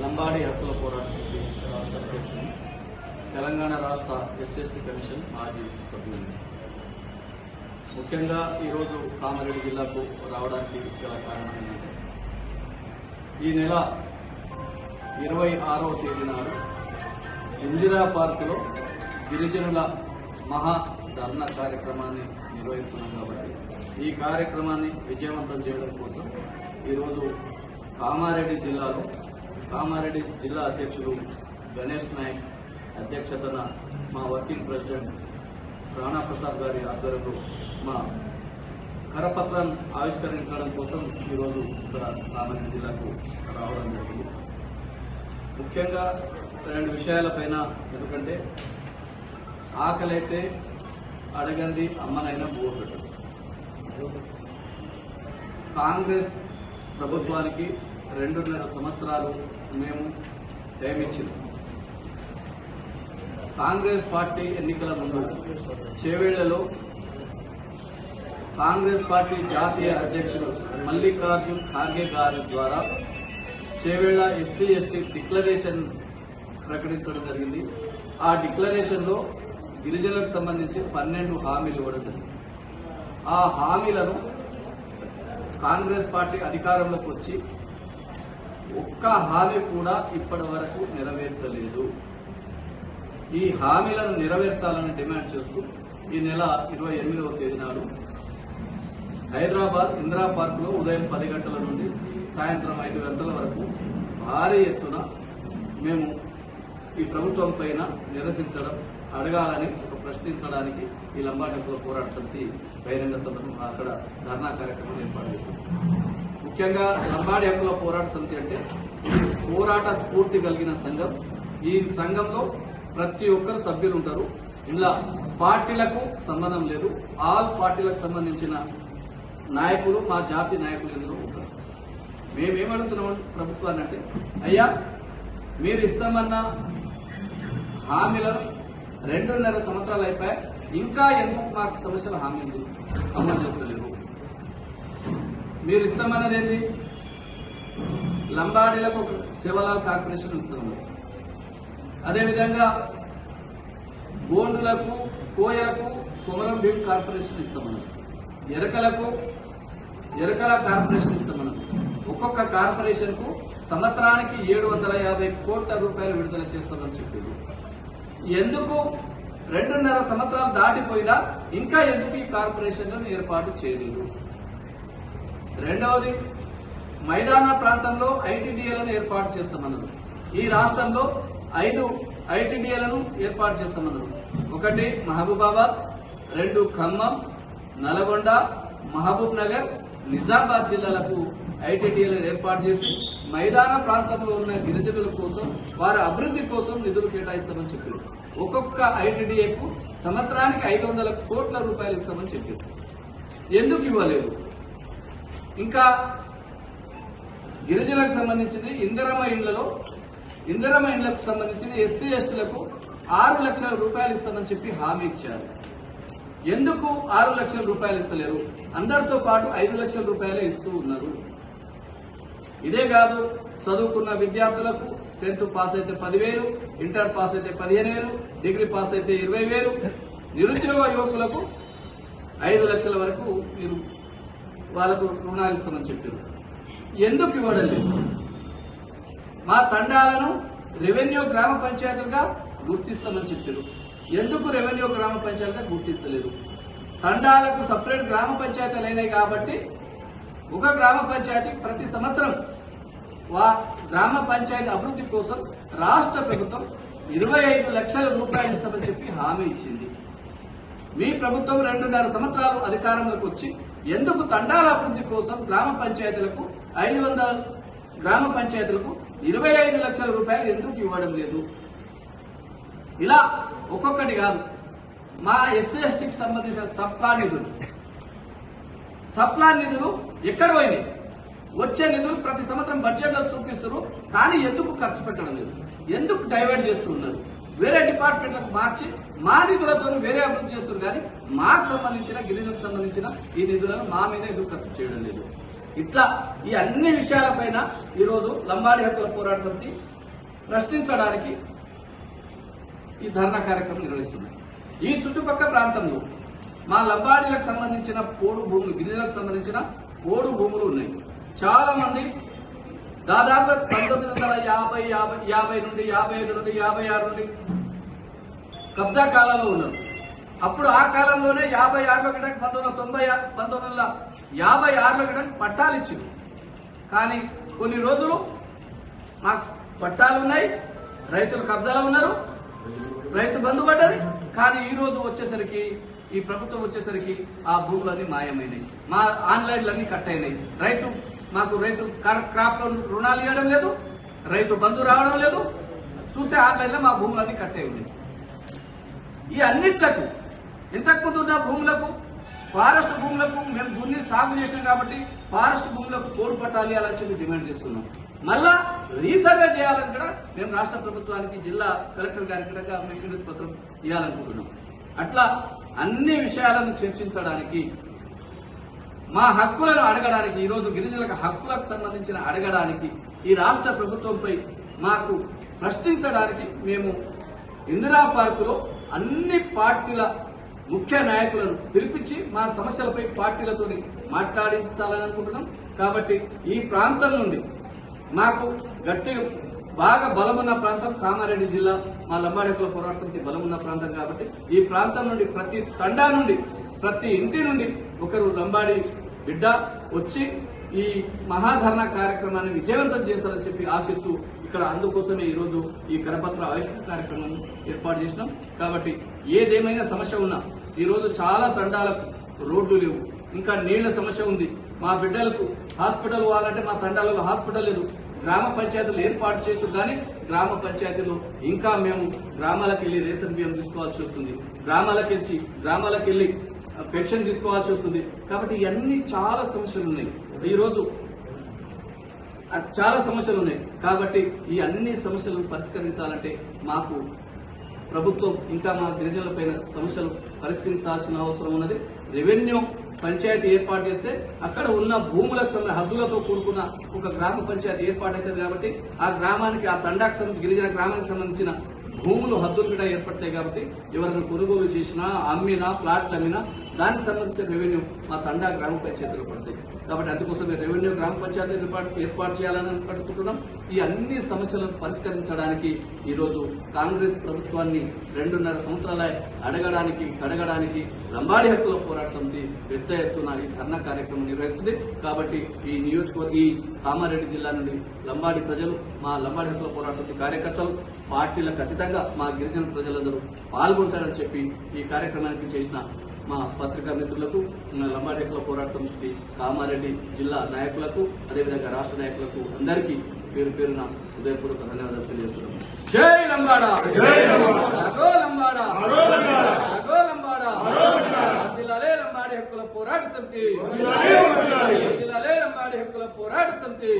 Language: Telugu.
లంబాడి హక్కుల పోరాట సమితి రాష్ట్ర అధ్యక్షుడు, తెలంగాణ రాష్ట్ర ఎస్సీ కమిషన్ మాజీ సభ్యులు. ముఖ్యంగా ఈరోజు కామారెడ్డి జిల్లాకు రావడానికి గల కారణం ఏంటంటే, ఈ నెల 26వ తేదీ నాడు ఇందిరా పార్కులో గిరిజనుల మహా ధర్నా కార్యక్రమాన్ని నిర్వహిస్తున్నాం కాబట్టి ఈ కార్యక్రమాన్ని విజయవంతం చేయడం కోసం ఈరోజు కామారెడ్డి జిల్లా అధ్యక్షుడు గణేష్ నాయక్ అధ్యక్షతన మా వర్కింగ్ ప్రెసిడెంట్ రాణా ప్రసాద్ గారి ఆధ్వర్యంలో మా కరపత్రాన్ని ఆవిష్కరించడం కోసం ఈరోజు ఇక్కడ కామారెడ్డి జిల్లాకు రావడం జరిగింది. ముఖ్యంగా 2 విషయాలపైన. ఎందుకంటే ఆకలైతే అడగంది అమ్మనైనా బువ్వ పెట్టదు. కాంగ్రెస్ ప్రభుత్వానికి 2.5 సంవత్సరాలు మేము టైం ఇచ్చింది. కాంగ్రెస్ పార్టీ ఎన్నికల ముందు చేవేళ్లలో కాంగ్రెస్ పార్టీ జాతీయ అధ్యక్షుడు మల్లికార్జున్ ఖార్గే గారి ద్వారా చేవేళ్ల ఎస్సీ ఎస్టీ డిక్లరేషన్ ప్రకటించడం జరిగింది. ఆ డిక్లరేషన్ లో గిరిజనులకు సంబంధించి 12 హామీలు ఇవ్వడం జరిగింది. ఆ హామీలను కాంగ్రెస్ పార్టీ అధికారంలోకి వచ్చి ఒక్క హామీ కూడా ఇప్పటి వరకు నెరవేర్చలేదు. ఈ హామీలను నెరవేర్చాలని డిమాండ్ చేస్తూ ఈ నెల 28వ తేదీ నాడు హైదరాబాద్ ఇందిరా పార్క్ లో ఉదయం 10 గంటల నుండి సాయంత్రం 5 గంటల వరకు భారీ ఎత్తున మేము ఈ ప్రభుత్వం పైన నిరసించడం, అడగాలని ప్రశ్నించడానికి ఈ లంబాడి హక్కుల పోరాట సమితి బహిరంగ సభను అక్కడ ధర్నా కార్యక్రమం ఏర్పాటు చేస్తుంది. ముఖ్యంగా లంబాడి హక్కుల పోరాట సమితి అంటే పోరాట స్ఫూర్తి కలిగిన సంఘం. ఈ సంఘంలో ప్రతి ఒక్కరు సభ్యులు ఉంటారు. ఇలా పార్టీలకు సంబంధం లేదు. ఆల్ పార్టీలకు సంబంధించిన నాయకులు, మా జాతి నాయకులు ఇందులో ఉంటారు. మేమేమడుగుతున్నాం ప్రభుత్వాన్ని అంటే, అయ్యా మీరు ఇస్తామన్న హామీలను 2.5 సంవత్సరాలు అయిపోయాయి, ఇంకా ఎందుకు మాకు సమస్యల హామీలు అమలు చేస్తలేరు? మీరు ఇస్తామన్నది ఏంటి? లంబాడీలకు ఒక శివలాల్ కార్పొరేషన్ ఇస్తున్నారు. అదేవిధంగా గోండులకు, కోయలకు కొమరం భీం కార్పొరేషన్ ఇస్తామన్నారు. ఎరకల కార్పొరేషన్ ఇస్తామన్నారు. ఒక్కొక్క కార్పొరేషన్ కు సంవత్సరానికి 750 కోట్ల రూపాయలు విడుదల చేస్తామని చెప్పారు. ఎందుకు 2.5 సంవత్సరాలు దాటిపోయినా ఇంకా ఎందుకు ఈ కార్పొరేషన్లను ఏర్పాటు చేయలేదు? రెండవది, మైదాన ప్రాంతంలో ఐటీడీఏలను ఏర్పాటు చేస్తామన్నారు. ఈ రాష్ట్రంలో 5 ఐటీడీఏలను ఏర్పాటు చేస్తామన్నారు. 1 మహబూబాబాద్, 2 ఖమ్మం, నల్గొండ, మహబూబ్ నగర్, నిజామాబాద్ జిల్లాలకు ఐటీడీఏలను ఏర్పాటు చేసి మైదాన ప్రాంతంలో ఉన్న గిరిజనుల కోసం, వారి అభివృద్ధి కోసం నిధులు కేటాయిస్తామని చెప్పారు. ఒక్కొక్క ఐటీడీఏకు సంవత్సరానికి 500 కోట్ల రూపాయలు ఇస్తామని చెప్పారు. ఎందుకు ఇవ్వలేదు? ఇంకా గిరిజనులకు సంబంధించింది ఇందిరమ్మ ఇండ్లకు సంబంధించిన ఎస్సీ ఎస్టీలకు 6 లక్షల రూపాయలు ఇస్తామని చెప్పి హామీ ఇచ్చారు. ఎందుకు 6 లక్షల రూపాయలు ఇస్తలేరు? అందరితో పాటు 5 లక్షల రూపాయలే ఇస్తూ ఉన్నారు. ఇదే కాదు, చదువుకున్న విద్యార్థులకు 10th పాస్ అయితే 10,000, ఇంటర్ పాస్ అయితే 15,000, డిగ్రీ పాస్ అయితే 20,000, నిరుద్యోగ యువకులకు 5 లక్షల వరకు మీరు వాళ్ళకు రుణాలు ఇస్తామని చెప్పారు. ఎందుకు ఇవ్వడం లేదు? మా తండాలను రెవెన్యూ గ్రామ పంచాయతీలుగా గుర్తిస్తామని చెప్పారు. ఎందుకు రెవెన్యూ గ్రామ పంచాయతీగా గుర్తించలేదు? తండాలకు సపరేట్ గ్రామ పంచాయతీలు అయినాయి కాబట్టి ఒక గ్రామ పంచాయతీ ప్రతి సంవత్సరం గ్రామ పంచాయతీ అభివృద్ధి కోసం రాష్ట్ర ప్రభుత్వం 25 లక్షల రూపాయలు ఇస్తామని చెప్పి హామీ ఇచ్చింది. మీ ప్రభుత్వం 2.5 సంవత్సరాలు అధికారంలోకి వచ్చి ఎందుకు తండాల అభివృద్ధి కోసం గ్రామ పంచాయతీలకు 500 గ్రామ పంచాయతీలకు 25 లక్షల రూపాయలు ఎందుకు ఇవ్వడం లేదు? ఇలా ఒక్కొక్కటి కాదు, మా ఎస్సీ ఎస్టీకి సంబంధించిన సప్లాన్ నిధులు ఎక్కడ పోయినాయి? వచ్చే నిధులు ప్రతి సంవత్సరం బడ్జెట్ లో చూపిస్తున్నారు, కానీ ఎందుకు ఖర్చు పెట్టడం లేదు? ఎందుకు డైవర్ట్ చేస్తూ ఉన్నారు? వేరే డిపార్ట్మెంట్లకు మార్చి మా నిధులతో వేరే అభివృద్ధి చేస్తున్నారు, కానీ మాకు సంబంధించిన గిరిజనులకు సంబంధించిన ఈ నిధులను మా మీద ఎందుకు ఖర్చు చేయడం లేదు? ఇట్లా ఈ అన్ని విషయాలపైన ఈరోజు లంబాడి హక్కుల పోరాట సమితి ప్రశ్నించడానికి ఈ ధర్నా కార్యక్రమం నిర్వహిస్తున్నాం. ఈ చుట్టుపక్కల ప్రాంతంలో మా లంబాడీలకు సంబంధించిన పోడు భూములు, గిరిజనులకు సంబంధించిన పోడు భూములు ఉన్నాయి. చాలా మంది దాదాపు 1950 నుండి 55 నుండి 56 నుండి కబ్జా కాలంలో ఉన్నారు. అప్పుడు ఆ కాలంలోనే 56లో గిడకి 1956లో గిడకి పట్టాలు ఇచ్చింది. కానీ కొన్ని రోజులు మాకు పట్టాలు ఉన్నాయి, రైతులు కబ్జాలో ఉన్నారు, రైతు బంధు పడ్డది. కానీ ఈ రోజు వచ్చేసరికి, ఈ ప్రభుత్వం వచ్చేసరికి ఆ భూములన్నీ మాయమైనాయి, మా ఆన్లైన్లన్నీ కట్ అయినాయి. మాకు రైతు క్రాప్ లోన్ రుణాలు ఇవ్వడం లేదు, రైతు బంధు రావడం లేదు. చూస్తే ఆన్లైన్లో మా భూములన్నీ కట్ అయి ఉన్నాయి. ఈ అన్నిట్లకు ఇంతకుముందు ఉన్న భూములకు, ఫారెస్ట్ భూములకు మేము దున్ని సాగు చేసినాం కాబట్టి ఫారెస్ట్ భూములకు పోడు పట్టాలి అలా చెప్పి డిమాండ్ చేస్తున్నాం. మళ్ళా రీసర్వే చేయాలని కూడా మేము రాష్ట్ర ప్రభుత్వానికి, జిల్లా కలెక్టర్ గారికి కూడా వినతి పత్రం ఇవ్వాలనుకుంటున్నాం. అట్లా అన్ని విషయాలను చర్చించడానికి, మా హక్కులను అడగడానికి, ఈరోజు గిరిజనులకు హక్కులకు సంబంధించిన అడగడానికి, ఈ రాష్ట్ర ప్రభుత్వంపై మాకు ప్రశ్నించడానికి మేము ఇందిరా పార్కులో అన్ని పార్టీల ముఖ్య నాయకులను పిలిపించి మా సమస్యలపై పార్టీలతో మాట్లాడించాలని అనుకుంటున్నాం. కాబట్టి ఈ ప్రాంతం నుండి మాకు గట్టిగా బాగా బలమున్న ప్రాంతం కామారెడ్డి జిల్లా, మా లంబాడి హక్కుల పోరాట సమితి బలమున్న ప్రాంతం. కాబట్టి ఈ ప్రాంతం నుండి ప్రతి తండా నుండి, ప్రతి ఇంటి నుండి ఒకరు లంబాడి బిడ్డ వచ్చి ఈ మహాధర్నా కార్యక్రమాన్ని విజయవంతం చేస్తారని చెప్పి ఆశిస్తూ ఇక్కడ అందుకోసమే ఈరోజు ఈ కరపత్ర ఆవిష్కరణ కార్యక్రమాన్ని ఏర్పాటు చేసినాం. కాబట్టి ఏదేమైనా సమస్య ఉన్నా, ఈరోజు చాలా తండాలకు రోడ్లు లేవు, ఇంకా నీళ్ల సమస్య ఉంది. మా బిడ్డలకు హాస్పిటల్ పోవాలంటే మా తండాలలో హాస్పిటల్ లేదు. గ్రామ పంచాయతీలు ఏర్పాటు చేస్తూ కానీ గ్రామ పంచాయతీలో ఇంకా మేము గ్రామాలకు వెళ్లి రేషన్ బియ్యం తీసుకోవాల్సి వస్తుంది, గ్రామాలకు వెళ్లి పెన్షన్ తీసుకోవాల్సి వస్తుంది. కాబట్టి ఇవన్నీ చాలా సమస్యలు ఉన్నాయి. ఈరోజు చాలా సమస్యలు ఉన్నాయి. కాబట్టి ఈ అన్ని సమస్యలను పరిష్కరించాలంటే మాకు ప్రభుత్వం ఇంకా మా గిరిజనులపైన సమస్యలు పరిష్కరించాల్సిన అవసరం ఉన్నది. రెవెన్యూ పంచాయతీ ఏర్పాటు చేస్తే అక్కడ ఉన్న భూములకు హద్దులతో కూడుకున్న ఒక గ్రామ పంచాయతీ ఏర్పాటవుతుంది. కాబట్టి ఆ గ్రామానికి, ఆ తండాకు సంబంధించి, గిరిజన గ్రామానికి సంబంధించిన భూములు హద్దులు కూడా ఏర్పడతాయి. కాబట్టి ఎవరైనా కొనుగోలు చేసినా, అమ్మినా, ప్లాట్లు అమ్మినా దానికి సంబంధించిన రెవెన్యూ మా తండా గ్రామ పంచాయతీలు పడతాయి. కాబట్టి అందుకోసమే రెవెన్యూ గ్రామ పంచాయతీ ఏర్పాటు చేయాలని అనుకుంటున్నాం. ఈ అన్ని సమస్యలను పరిష్కరించడానికి ఈరోజు కాంగ్రెస్ ప్రభుత్వాన్ని 2.5 సంవత్సరాల అడగడానికి లంబాడి హక్కుల పోరాట సమితి పెద్ద ఎత్తున ఈ ధర్నా కార్యక్రమం నిర్వహిస్తుంది. కాబట్టి ఈ కామారెడ్డి జిల్లా నుండి లంబాడి ప్రజలు, మా లంబాడి హక్కుల పోరాట సమితి కార్యకర్తలు, పార్టీలకు అతీతంగా మా గిరిజన ప్రజలందరూ పాల్గొంటారని చెప్పి ఈ కార్యక్రమానికి చేసిన మా పత్రికా మిత్రులకు, లంబాడి హక్కుల పోరాట సమితి కామారెడ్డి జిల్లా నాయకులకు, అదేవిధంగా రాష్ట్ర నాయకులకు అందరికీ పేరు పేరున హృదయపూర్వక ధన్యవాదాలు తెలియజేస్తున్నాం. జై లంబాడా, జగో లంబాడా, జగో లంబాడా, జిల్లాలే లంబాడి హక్కుల పోరాట సమితి, జిల్లాలే లంబాడి హక్కుల పోరాట సమితి.